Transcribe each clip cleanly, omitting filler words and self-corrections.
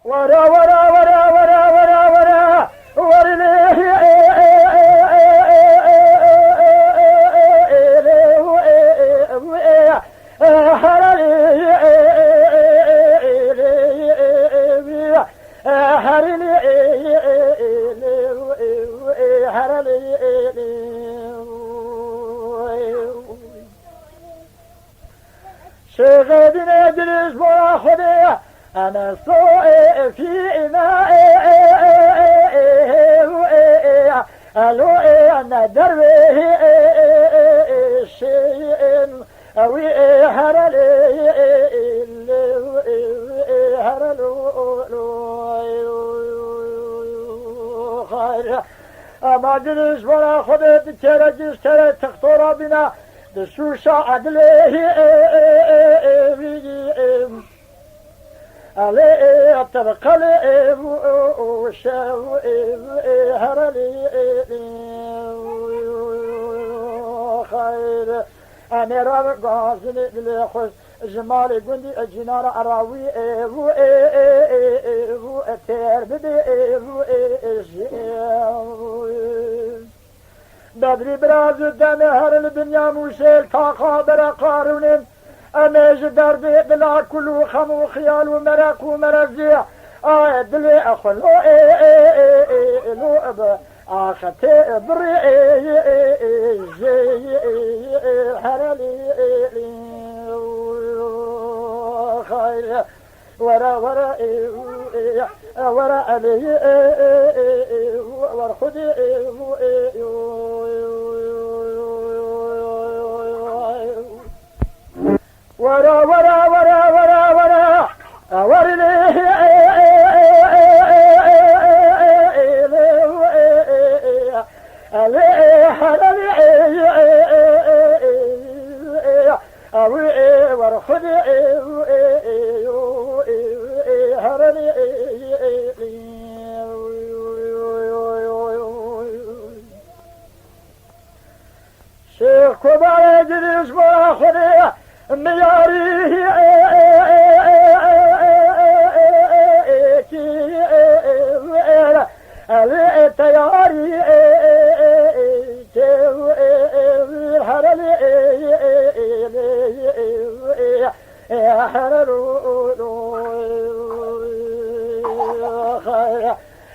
ورا ورا ورا ورا ورا ورا شغلنا جلس بوا خديه أنا صوئي في إماء ألو أنا دروي شيء أوي هرلي خير أما جلس ولا خدت ترجس ترى تختار بنا دسوشا عدله علي تبقلي وشاوي هرلي خير أنا راب غازني للخص جمالي قندي الجنار أراوي تير بدي بدري براز الدم هر الدنيا موسيل طاقة برا قارون أميج دربي بلا كل خمو خيال ومرق ومرزيع دلي أخلو لو أبا آختي بري هرلي خير ورا ورا ورا علي ورخدي ورا ورا ورا ورا ورا ورلي شيخ كبار جلس وآخره مياري تياري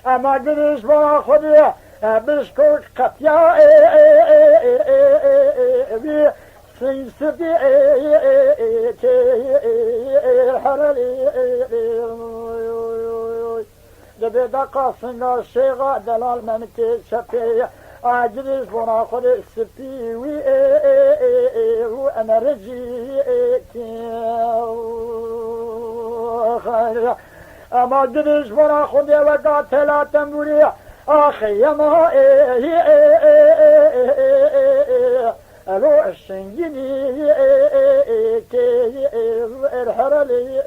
أما جلس وآخذ بسكوت قطيا سنسدي دبدا قاسنا الشيغة دلال منتي شفي أجلس وناخذ السبي وأنا رجيت خير أما جلس وناخذ وقاتلا تنبوري أخي يما ألو السنجني الحرلي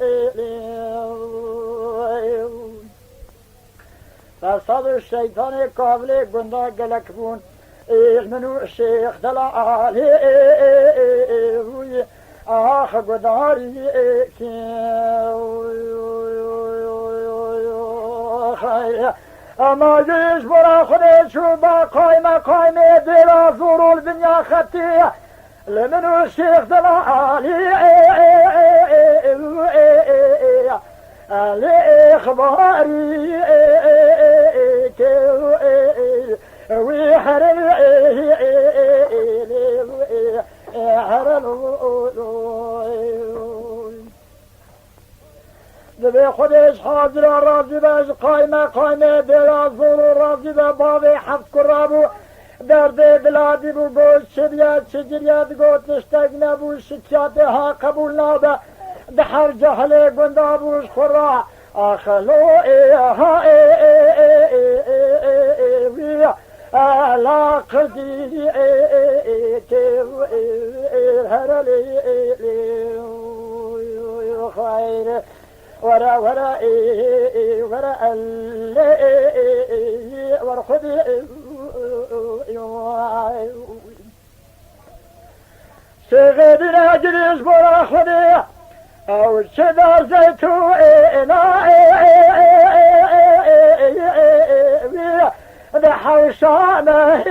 فصدر الشيطان قابل قندا قلقبون منو الشيخ دلا علي آخ قداري خير أما جيش برا خدي شوبا قايمة دلا زورو البنيا خطية لمنو الشيخ دلا علي الإخباري ويحرل دبي خديش حاضر راضي باش قايمة بلا زور راضي بابي حفظ كرابو درد بلادي بو شجريات قوت نشتاقنا بو شتياتها قبول نابا بحر جهل قندابوش خرا أخلو لا قدي هرلي خير ورا ورا ورخدي سيغدنا جلس برا خدي أو شدار زيتو شانه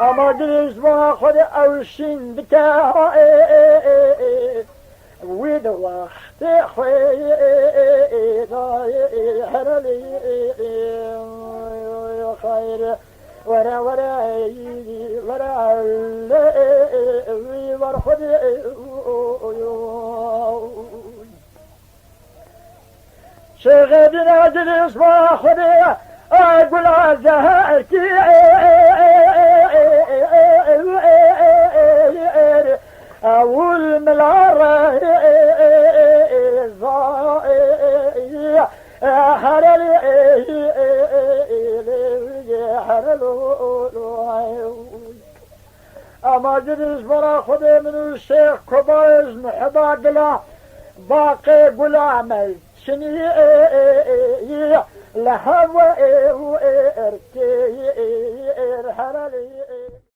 اما دریش با خود اوشین بکه وید وقت خیر هرلی خیر ورا ور خود شغل نادرس با خود اقول زهرتي اول ملاره هرلي اما جلس برا خده من الشيخ كبايز محباد له باقي غلامي شني لهوى ارتي